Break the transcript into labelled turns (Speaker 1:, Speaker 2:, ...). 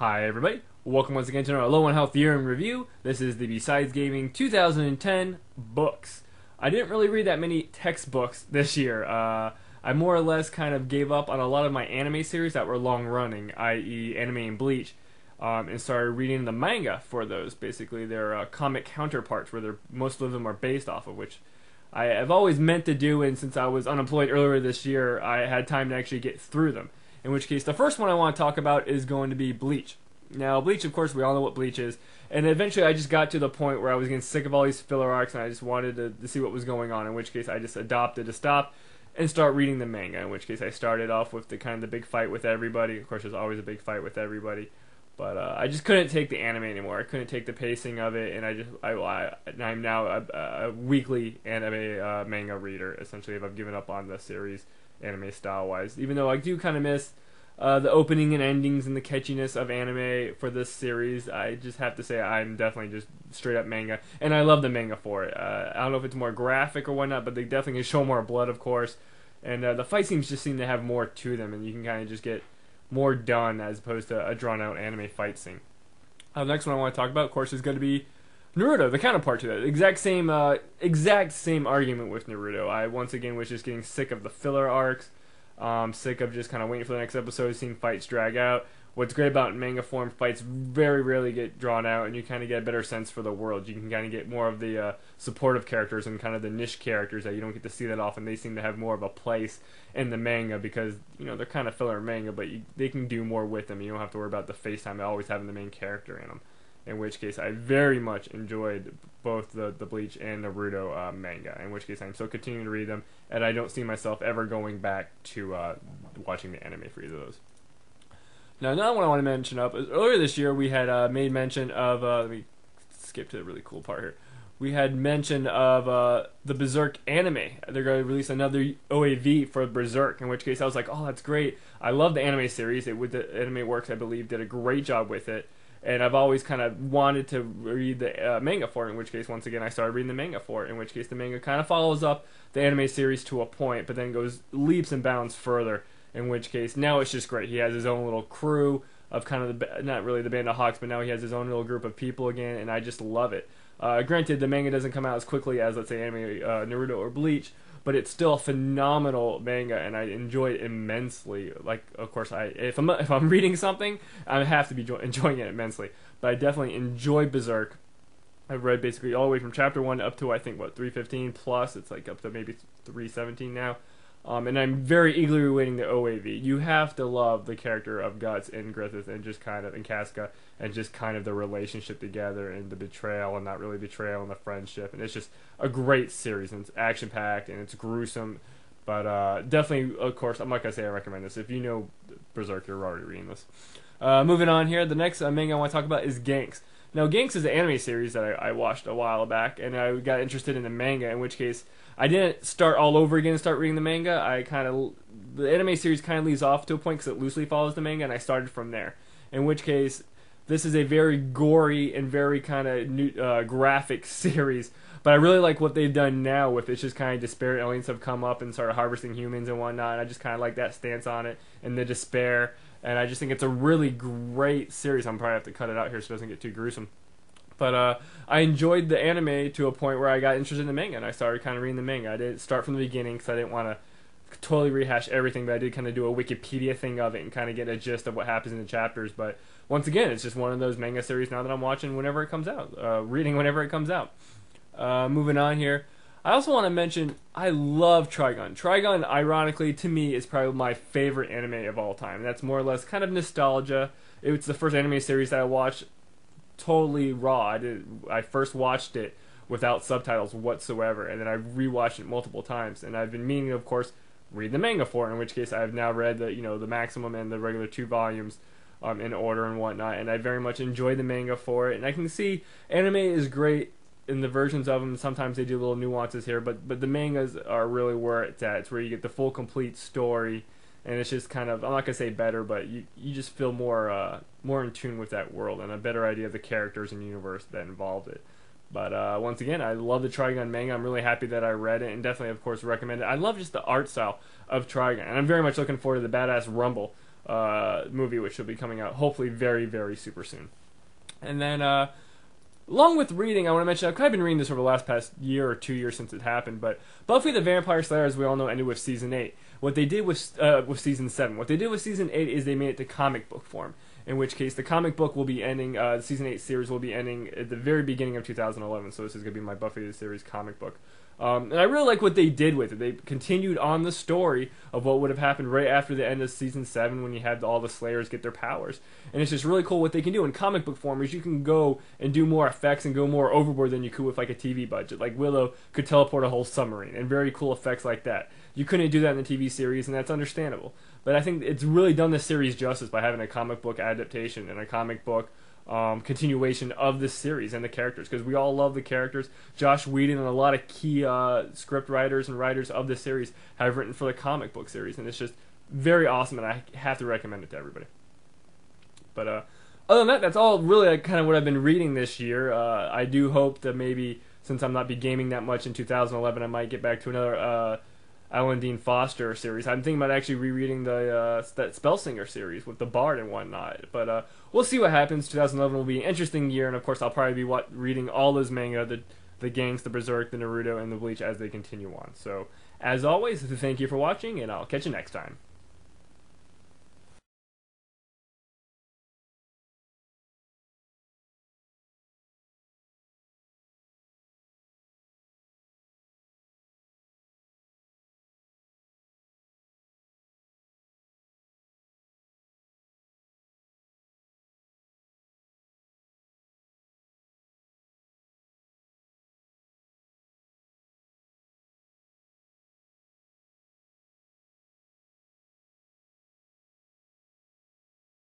Speaker 1: Hi everybody, welcome once again to another Low on Health Year in Review. This is the Besides Gaming 2010 books. I didn't really read that many textbooks this year. I more or less kind of gave up on a lot of my anime series that were long running, i.e. anime and Bleach, and started reading the manga for those. Basically their comic counterparts where most of them are based off of, which I have always meant to do, and since I was unemployed earlier this year, I had time to actually get through them. In which case, the first one I want to talk about is going to be Bleach. Now, Bleach, of course, we all know what Bleach is, and eventually I just got to the point where I was getting sick of all these filler arcs, and I just wanted to see what was going on, in which case I just adopted to stop and start reading the manga, in which case I started off with the big fight with everybody. Of course, there's always a big fight with everybody, but I just couldn't take the anime anymore. I couldn't take the pacing of it, and I'm now a weekly anime manga reader, essentially, if I've given up on the series anime style-wise, even though I do kind of miss the opening and endings and the catchiness of anime for this series. I just have to say I'm definitely just straight up manga, and I love the manga for it. I don't know if it's more graphic or whatnot, but they definitely can show more blood, of course, and the fight scenes just seem to have more to them, and you can kind of just get more done as opposed to a drawn-out anime fight scene. The next one I want to talk about, of course, is going to be Naruto, the counterpart to that. Exact same argument with Naruto. I once again was just getting sick of the filler arcs, sick of just kind of waiting for the next episode, seeing fights drag out. What's great about manga form, fights very rarely get drawn out, and you kind of get a better sense for the world. You can kind of get more of the supportive characters and kind of the niche characters that you don't get to see that often. They seem to have more of a place in the manga because, you know, they're kind of filler manga, but they can do more with them. You don't have to worry about the face time always having the main character in them. In which case, I very much enjoyed both the Bleach and Naruto manga. In which case, I'm still continuing to read them, and I don't see myself ever going back to watching the anime for either of those. Now, another one I want to mention up is earlier this year we had made mention of. Let me skip to the really cool part here. We had mention of the Berserk anime. They're going to release another OAV for Berserk, in which case I was like, oh, that's great. I love the anime series. With the Anime Works, I believe, did a great job with it. And I've always kind of wanted to read the manga for it, in which case, once again, I started reading the manga for it, in which case the manga kind of follows up the anime series to a point, but then goes leaps and bounds further, in which case, now it's just great. He has his own little crew of kind of not really the Band of Hawks, but now he has his own little group of people again, and I just love it. Granted, the manga doesn't come out as quickly as, let's say, anime Naruto or Bleach, but it's still a phenomenal manga, and I enjoy it immensely. Like, of course, if I'm reading something, I have to be enjoying it immensely. But I definitely enjoy Berserk. I've read basically all the way from chapter 1 up to, I think, 315 plus. It's like up to maybe 317 now. And I'm very eagerly awaiting the OAV. You have to love the character of Guts and Griffith and just kind of, and Casca, and just kind of the relationship together and the betrayal and not really betrayal and the friendship. And it's just a great series, and it's action-packed and it's gruesome. But definitely, of course, I'm not going to say I recommend this. If you know Berserk, you're already reading this. Moving on here, the next manga I want to talk about is Gantz. Now, Gantz is an anime series that I watched a while back, and I got interested in the manga, in which case I didn't start all over again and start reading the manga. The anime series kind of leaves off to a point because it loosely follows the manga, and I started from there. In which case, this is a very gory and very kind of graphic series, but I really like what they've done now with it's just kind of despair aliens have come up and started harvesting humans and whatnot, and I just kind of like that stance on it and the despair, and I just think it's a really great series. I'm probably have to cut it out here so it doesn't get too gruesome. But I enjoyed the anime to a point where I got interested in the manga, and I started kind of reading the manga. I didn't start from the beginning because I didn't want to totally rehash everything, but I did kind of do a Wikipedia thing of it and kind of get a gist of what happens in the chapters. But once again, it's just one of those manga series now that I'm watching whenever it comes out, reading whenever it comes out. Moving on here, I also want to mention I love Trigun. Trigun, ironically, to me, is probably my favorite anime of all time. That's more or less kind of nostalgia. It's the first anime series that I watched totally raw. I first watched it without subtitles whatsoever, and then I rewatched it multiple times. And I've been meaning, of course, read the manga for it. In which case, I've now read the maximum and the regular 2 volumes in order and whatnot. And I very much enjoy the manga for it. And I can see anime is great in the versions of them. Sometimes they do little nuances here, but the mangas are really where it's at. It's where you get the full, complete story. And it's just kind of, I'm not going to say better, but you just feel more in tune with that world and a better idea of the characters and universe that involved it. But once again, I love the Trigun manga. I'm really happy that I read it, and definitely, of course, recommend it. I love just the art style of Trigun, and I'm very much looking forward to the Badass Rumble movie, which will be coming out hopefully very, very super soon. And then, along with reading, I want to mention, I've kind of been reading this over the past year or 2 years since it happened, but Buffy the Vampire Slayer, as we all know, ended with Season 8. What they did with Season 7, what they did with Season 8 is they made it to comic book form, in which case the comic book will be ending, the Season 8 series will be ending at the very beginning of 2011, so this is going to be my Buffy the series comic book. And I really like what they did with it. They continued on the story of what would have happened right after the end of Season 7 when you had all the Slayers get their powers. And it's just really cool what they can do in comic book form is you can go and do more effects and go more overboard than you could with like a TV budget. Like Willow could teleport a whole submarine and very cool effects like that. You couldn't do that in the TV series, and that's understandable. But I think it's really done the series justice by having a comic book adaptation and a comic book continuation of this series and the characters, because we all love the characters. Josh Whedon and a lot of key script writers and writers of this series have written for the comic book series, and it's just very awesome, and I have to recommend it to everybody. But other than that, that's all really kind of what I've been reading this year. I do hope that maybe, since I'm not be gaming that much in 2011, I might get back to another Alan Dean Foster series. I'm thinking about actually rereading that Spellsinger series with the Bard and whatnot. But we'll see what happens. 2011 will be an interesting year, and of course I'll probably be reading all those manga, the Gantz, the Berserk, the Naruto, and the Bleach as they continue on. So, as always, thank you for watching, and I'll catch you next time.